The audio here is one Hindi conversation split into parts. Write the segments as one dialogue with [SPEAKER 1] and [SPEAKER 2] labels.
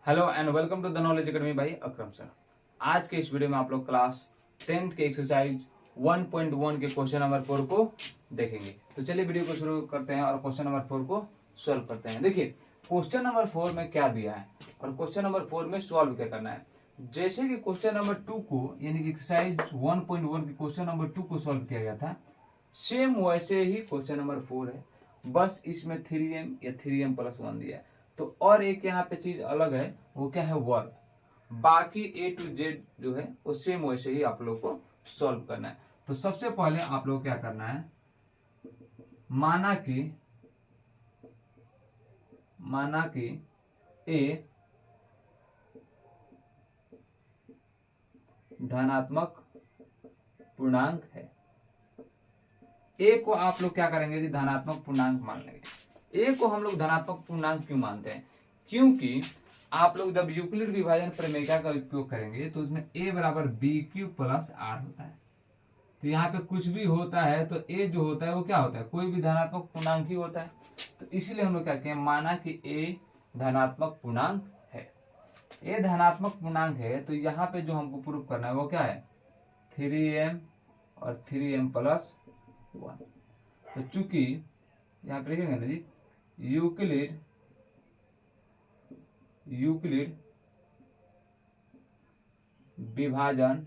[SPEAKER 1] Hello and welcome to the knowledge academy by Akram sir. आज के इस वीडियो में आप लोग क्लास 10th के एक्सरसाइज 1.1 के क्वेश्चन नंबर 4 को देखेंगे। तो चलिए वीडियो को शुरू करते हैं और क्वेश्चन नंबर 4 को सॉल्व करते हैं। देखिए क्वेश्चन नंबर 4 में क्या दिया है और क्वेश्चन नंबर 4 में सॉल्व क्या करना है। जैसे कि क्वेश्चन नंबर 2 को यानी कि एक्सरसाइज 1.1 के क्वेश्चन नंबर 2 को सॉल्व किया गया था, सेम वैसे ही क्वेश्चन नंबर 4 है, बस इसमें 3m या 3m प्लस 1 दिया है। तो और एक यहाँ पे चीज अलग है, वो क्या है, वर्ग। बाकी A to Z जो है वो सेम वैसे ही आप लोग को सॉल्व करना है। तो सबसे पहले आप लोग क्या करना है, माना कि A धनात्मक पूर्णांक है। A को आप लोग क्या करेंगे जी, धनात्मक पूर्णांक मान लेंगे। A को हम लोग धनात्मक पूर्णांक क्यों मानते हैं, क्योंकि आप लोग जब यूक्लिड विभाजन प्रमेय का उपयोग करेंगे तो उसमें a बराबर बी क्यू प्लस आर होता है। तो यहाँ पे कुछ भी होता है तो a जो होता है वो क्या होता है, कोई भी धनात्मक पूर्णांक ही होता है। तो इसीलिए हम लोग क्या कहें, माना कि a धनात्मक पूर्णांक है। a धनात्मक पूर्णांक है तो यहाँ पे जो हमको प्रूव करना है वो क्या है, 3m और 3m प्लस 1। तो चूंकि यहाँ पे लिखेंगे ना जी, यूक्लिड विभाजन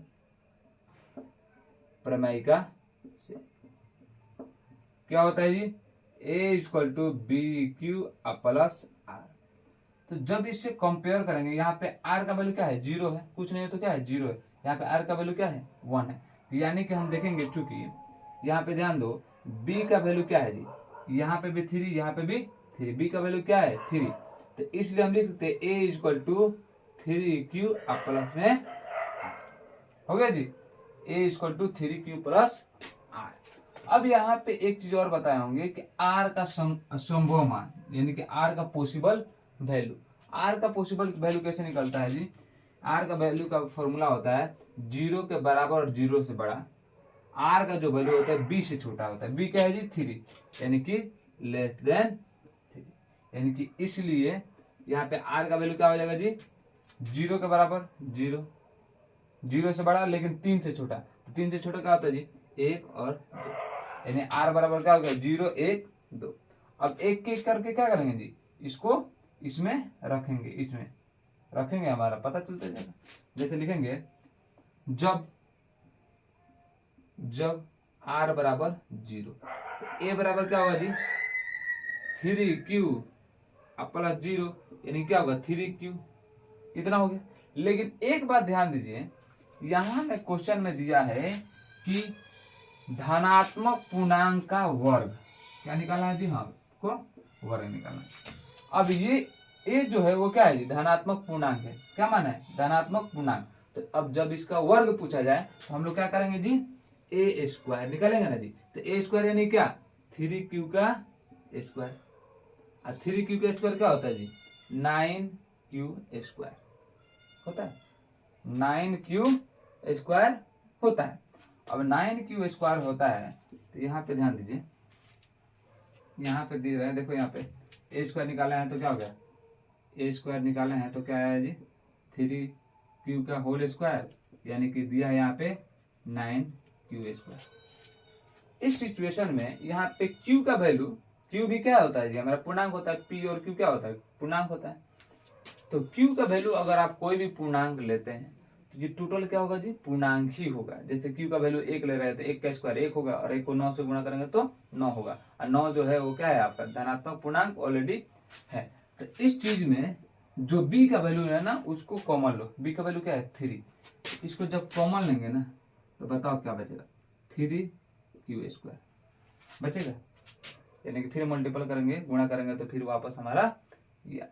[SPEAKER 1] प्रमेयिका से क्या होता है जी, a equal to B Q plus R. तो जब इससे कंपेयर करेंगे, यहाँ पे r का वैल्यू क्या है, 0 है, कुछ नहीं है तो क्या है, 0 है। यहाँ पे r का वैल्यू क्या है, 1 है। यानी कि हम देखेंगे, चूंकि यहाँ पे ध्यान दो, b का वैल्यू क्या है जी, यहाँ पे भी 3, यहाँ पे भी 3, b का वैल्यू क्या है 3। तो इसलिए हम लिख सकते हैं a equal to 3q plus में हो गया जी, a equal to 3q plus r. अब यहाँ पे एक चीज और बताए होंगे कि r का संभव मान यानी कि r का पॉसिबल वैल्यू। r का पॉसिबल वैल्यू कैसे निकलता है जी, r का वैल्यू का फॉर्मूला होता है 0 के बराबर और 0 से बड़ा। r का जो वैल्यू होता है b से छोटा होता है। b क्या है जी, 3, यानी कि लेस देन 3। यानी कि इसलिए यहाँ पे r का वैल्यू क्या हो जाएगा जी, 0 के बराबर 0, 0 से बड़ा लेकिन 3 से छोटा। तो 3 से छोटा क्या होता है जी, 1 और 2, यानी r बराबर क्या होगा, 0 1 2। अब एक एक करके क्या करेंगे जी, इसको इसमें रखेंगे, इसमें रखेंगे, हमारा पता चलता जाएगा। जैसे लिखेंगे, जब r बराबर 0 तो a बराबर क्या होगा जी, 3q प्लस 0, यानी क्या होगा 3q, इतना हो गया। लेकिन एक बात ध्यान दीजिए, यहां में क्वेश्चन में दिया है कि धनात्मक पूर्णांक का वर्ग क्या निकालना है जी, हाँ को वर्ग निकालना है। अब ये जो है वो क्या है जी, धनात्मक पूर्णांक है। क्या माना है, धनात्मक पूर्णांक। तो अब जब इसका वर्ग पूछा जाए तो हम लोग क्या करेंगे जी, ए स्क्वायर निकालेंगे ना जी। तो ए स्क्वायर यानी क्या, 3q का स्क्वायर। और 3q का स्क्वायर क्या होता है जी, 9q स्क्वायर होता है, 9q स्क्वायर होता है। अब 9q स्क्वायर होता है तो यहाँ पे ध्यान दीजिए, यहाँ पे दे रहे हैं, देखो यहाँ पे ए स्क्वायर निकाले हैं तो क्या हो गया, ए स्क्वायर निकाले हैं तो क्या है जी, 3q का होल स्क्वायर, यानी कि दिया है यहाँ पे 9q स्क्वायर। इस सिचुएशन में यहाँ पे q का वैल्यू, q भी क्या होता है जी, हमारा पूर्णांक होता है, p और q क्या होता है, पूर्णांक होता है। तो q का वैल्यू अगर आप कोई भी पूर्णांक लेते हैं तो ये टोटल क्या होगा जी, पूर्णांक ही होगा। जैसे q का वैल्यू 1 ले रहे हैं तो 1 का स्क्वायर 1 होगा, और 1 को 9 से गुणा करेंगे तो 9 होगा। और 9 जो है वो क्या है, आपका धनात्मक पूर्णांक ऑलरेडी है। तो इस चीज में जो b का वैल्यू है ना, उसको कॉमन लो। b का वैल्यू क्या है 3, इसको जब कॉमन लेंगे ना तो बताओ क्या बचेगा, 3q स्क्वायर बचेगा। यानी कि फिर मल्टीपल करेंगे, गुणा करेंगे तो फिर वापस हमारा ये।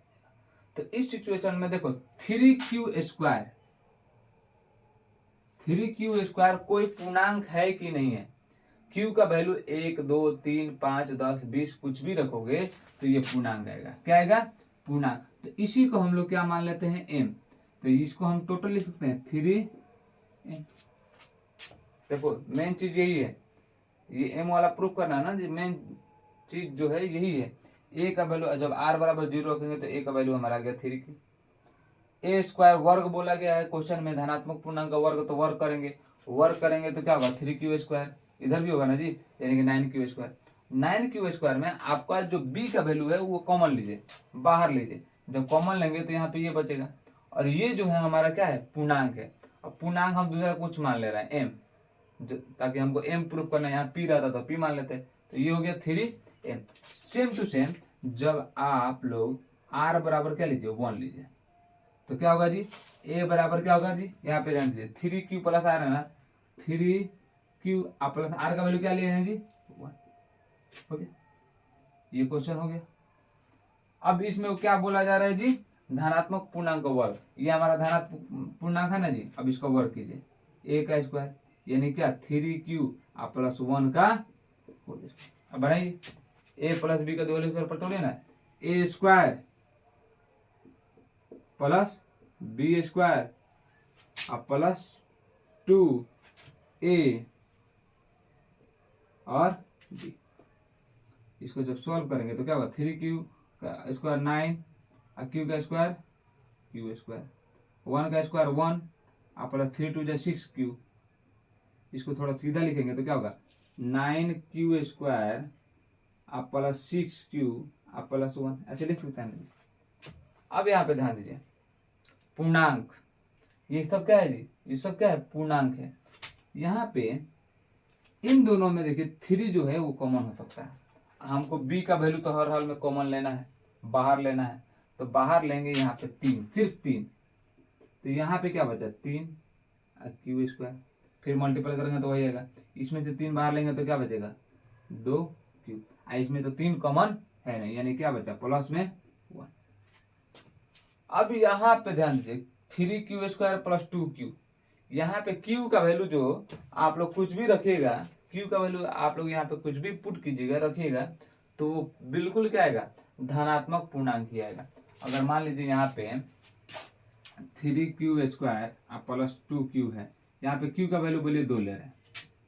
[SPEAKER 1] तो इस सिचुएशन में देखो 3q स्क्वायर कोई पूर्णांक है कि नहीं है। q का वैल्यू 1 2 3 5 10 20 कुछ भी रखोगे तो ये पूर्णांक आएगा। क्या आएगा, पूर्णांक। तो इसी को हम लोग क्या मान लेते हैं, m। तो इसको हम टोटल लिख सकते हैं 3m। देखो मेन चीज यही है, ये m वाला प्रूफ करना है ना जी, मेन चीज जो है यही है। a का वैल्यू जब r बराबर 0 रखेंगे तो a का वैल्यू हमारा आ गया 3q। ए स्क्वायर वर्ग बोला गया है क्वेश्चन में, धनात्मक पूर्णांक का वर्ग, तो वर्ग करेंगे तो क्या होगा 3q स्क्वायर, इधर भी होगा ना जी, यानी कि 9q स्क्वायर। 9q स्क्वायर में आपका जो b का वैल्यू है वो कॉमन लीजिए, बाहर लीजिए, जब कॉमन लेंगे तो यहाँ पे ये बचेगा, और ये जो है हमारा क्या है पूर्णांक है। अब पूर्णांक हम दूसरा कुछ मान ले रहे हैं m, ताकि हमको m प्रूफ करना है, यहाँ p रहता तो p मान लेते, तो ये हो गया 3m। सेम टू सेम जब आप लोग r बराबर क्या लीजिए 1 लीजिए, तो क्या होगा जी a बराबर क्या होगा जी, यहाँ पे ध्यान दीजिए 3q प्लस r है ना, 3q प्लस r का वैल्यू क्या लिए हैं जी 1, हो गया, ये क्वेश्चन हो गया। अब इसमें क्या बोला जा रहा है जी, धनात्मक पूर्णांक का वर्ग, ये हमारा धनात्मक पूर्णांक है ना जी, अब इसका वर्ग कीजिए a का स्क्वायर, यानी क्या 3q प्लस 1 का होल स्क्वायर। अब बढ़ाइए a प्लस b का होल स्क्वायर पर तोड़िए ना, a square plus b square plus 2a और b, इसको जब सॉल्व करेंगे तो क्या होगा 3q का स्क्वायर 9 और q का स्क्वायर q स्क्वायर, 1 का स्क्वायर 1 प्लस 3 2 जा 6q, इसको थोड़ा सीधा लिखेंगे तो क्या होगा 9q square plus 6q plus 1, ऐसे लिख सकते हैं। अब यहाँ पे ध्यान दीजिए पूर्णांक, ये सब क्या है जी, ये सब क्या है पूर्णांक है। यहाँ पे इन दोनों में देखिए 3 जो है वो कॉमन हो सकता है, हमको b का वैल्यू तो हर हाल में कॉमन लेना है, बाहर लेना है, तो बाहर लेंगे यहाँ पे 3, सिर्फ 3, तो यहाँ पे क्या बचा 3 q स्क्वायर, फिर मल्टीप्लाई करेंगे तो वही आएगा, इसमें से 3 बाहर लेंगे तो क्या बचेगा 2q, इसमें तो 3 कॉमन है नहीं, यानी क्या बचा प्लस में 1। अब यहाँ पे ध्यान दीजिए 3q स्क्वायर प्लस 2q, यहाँ पे q का वैल्यू जो आप लोग कुछ भी रखिएगा, q का वैल्यू आप लोग यहाँ पे कुछ भी पुट कीजिएगा रखिएगा, तो वो बिल्कुल क्या आएगा धनात्मक पूर्णांक ही आएगा। अगर मान लीजिए यहाँ पे 3q स्क्वायर प्लस 2q है, यहाँ पे q का वैल्यू बोलिए 2 ले रहे हैं,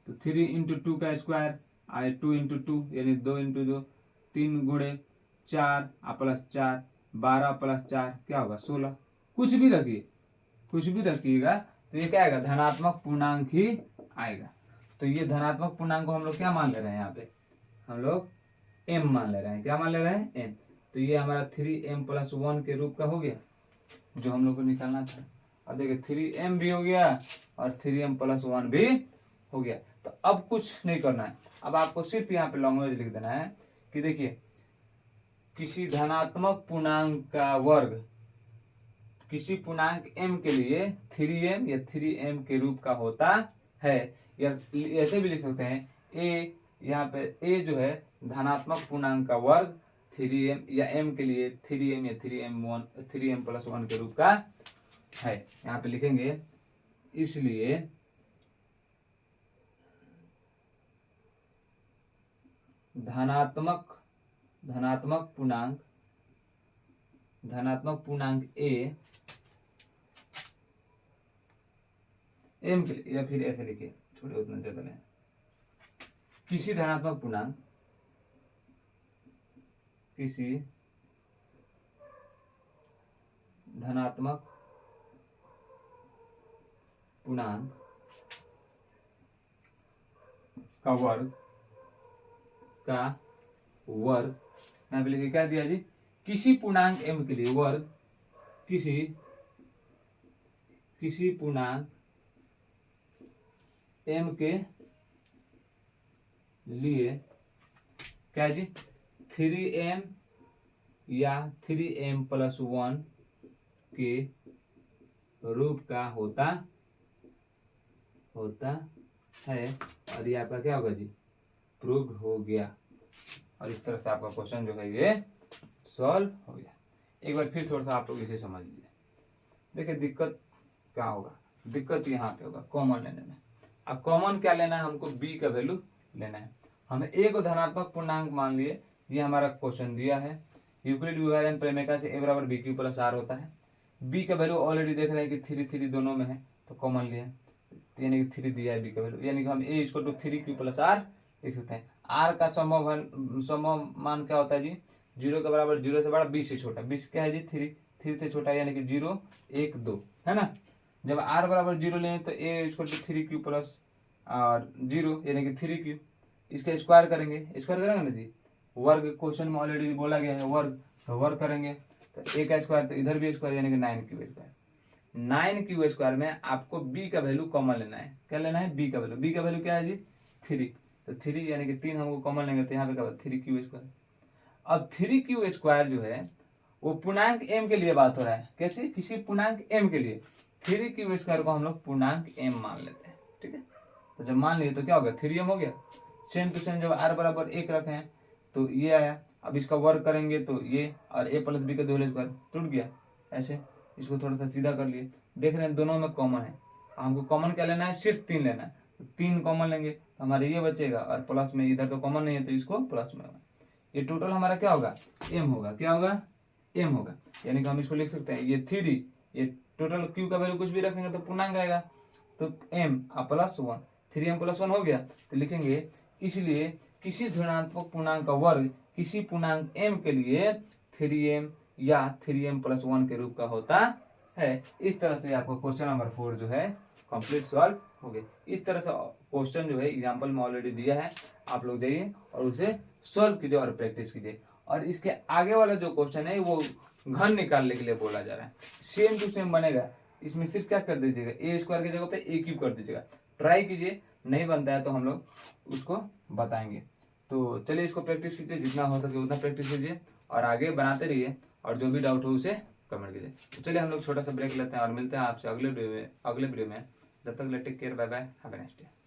[SPEAKER 1] तो 3 इंटू 2 का स्क्वायर 2 इंटू 2 यानी 2 इंटू 2, 3 गुणे 4 प्लस 4, 12 प्लस 4 क्या होगा 16, कुछ भी रखिए, कुछ भी रखिएगा तो ये क्या आएगा धनात्मक पूर्णांक ही आएगा। तो ये धनात्मक पूर्णांक को हम लोग क्या मान ले रहे हैं, यहाँ पे हम लोग m मान ले रहे हैं, क्या मान ले रहे हैं m, तो ये हमारा 3m प्लस 1 के रूप का हो गया जो हम लोग को निकालना था। अब देखिए 3m भी हो गया और 3m प्लस 1 भी हो गया। तो अब कुछ नहीं करना है, अब आपको सिर्फ यहाँ पे लैंग्वेज लिख देना है कि देखिए किसी धनात्मक पूर्णांक का वर्ग किसी पूर्णांक m के लिए 3m या 3m के रूप का होता है, या ऐसे भी लिख सकते हैं a, यहाँ पे a जो है धनात्मक पूर्णांक का वर्ग 3m या m के लिए 3m या 3m प्लस 1 के रूप का है, यहाँ पे लिखेंगे इसलिए धनात्मक पूर्णांक a m के लिए, या फिर ऐसे लिखिए छोटे उतना ज्यादा नहीं, किसी धनात्मक पूर्णांक का वर्ग यहाँ पे लिखिए क्या दिया जी, किसी पूर्णांक m के लिए वर्ग किसी पूर्णांक m के लिए क्या जी 3m या 3m प्लस 1 के रूप का होता है, और ये आपका क्या होगा जी प्रूव हो गया, और इस तरह से आपका क्वेश्चन जो है ये सॉल्व हो गया। एक बार फिर थोड़ा सा आप लोग इसे समझ लीजिए। देखिए दिक्कत क्या होगा, दिक्कत यहाँ पे होगा कॉमन लेने में। अब कॉमन क्या लेना है, हमको b का वैल्यू लेना है। हमें a को धनात्मक पूर्णांक मान लिए, ये हमारा क्वेश्चन दिया है, यूक्लिड विभाजन प्रमेय से a बराबर bq प्लस r होता है। b का वैल्यू ऑलरेडी देख रहे हैं कि 3 दोनों में है, तो कॉमन लिए, यानी कि 3 दिया है b का वैल्यू, यानी कि हम a इसको तो 3q प्लस r लिख सकते हैं। r का संभव मान क्या होता है जी, 0 के बराबर 0 से बड़ा 20 से छोटा, 20 क्या है जी 3, 3 से छोटा यानी कि 0 1 2 है ना। जब r बराबर 0 लें तो a equal to 3q plus और 0 यानी कि 3q, इसका स्क्वायर करेंगे ना जी, वर्ग क्वेश्चन में ऑलरेडी बोला गया है वर्ग, तो वर्ग करेंगे तो a का स्क्वायर, तो इधर भी स्क्वायर यानी कि 9q स्क्वायर। 9q स्क्वायर में आपको b का वैल्यू कॉमन लेना है। क्या लेना है? b का वैल्यू क्या है जी? 3। तो 3 यानी कि 3 हमको कॉमन लेंगे तो यहाँ पे क्या होगा? 3q square. अब 3q स्क्वायर जो है वो पूर्णांक m के लिए बात हो रहा है। कैसे? किसी पूर्णांक m के लिए 3q स्क्वायर को हम लोग पूर्णांक m मान लेते हैं। ठीक है, तो जब मान लिए तो क्या होगा? 3m हो गया। सेम टू सेम जब r बराबर 1 रखे हैं तो ये आया। अब इसका वर्ग करेंगे तो ये, और a प्लस बी का होल स्क्वायर टूट गया। ऐसे इसको थोड़ा सा सीधा कर लिए, देख रहे हैं दोनों में कॉमन है। हमको कॉमन क्या लेना है? सिर्फ 3 लेना है। तो 3 कॉमन लेंगे तो हमारे ये बचेगा, और प्लस में इधर तो कॉमन नहीं है तो इसको प्लस में होगा। ये टोटल हमारा क्या होगा? m होगा। क्या होगा? m होगा। यानी कि हम इसको लिख सकते हैं ये 3, ये टोटल q का वैल्यू कुछ भी रखेंगे तो पूर्णांक आएगा, तो m प्लस 1, 3m प्लस 1 हो गया। तो लिखेंगे इसलिए किसी धनात्मक पूर्णांक का वर्ग किसी पूर्णांक m के लिए 3m या 3m प्लस 1 के रूप का होता है। इस तरह से आपको क्वेश्चन नंबर 4 जो है कंप्लीट सॉल्व हो गए। इस तरह से क्वेश्चन जो है एग्जाम्पल में ऑलरेडी दिया है, आप लोग जाइए और उसे सॉल्व कीजिए और प्रैक्टिस कीजिए। और इसके आगे वाला जो क्वेश्चन है वो घन निकालने के लिए बोला जा रहा है। सेम टू सेम बनेगा, इसमें सिर्फ क्या कर दीजिएगा? ए स्क्वायर की जगह पे ए क्यूब कर दीजिएगा। ट्राई कीजिए, नहीं बनता है तो हम लोग उसको बताएंगे। तो चलिए इसको प्रैक्टिस कीजिए, जितना हो सके उतना प्रैक्टिस कीजिए और आगे बनाते रहिए, और जो भी डाउट हो उसे कमेंट कीजिए। तो चलिए हम लोग छोटा सा ब्रेक लेते हैं और मिलते हैं आपसे अगले वीडियो में। जब तक take care, bye bye, have a nice day.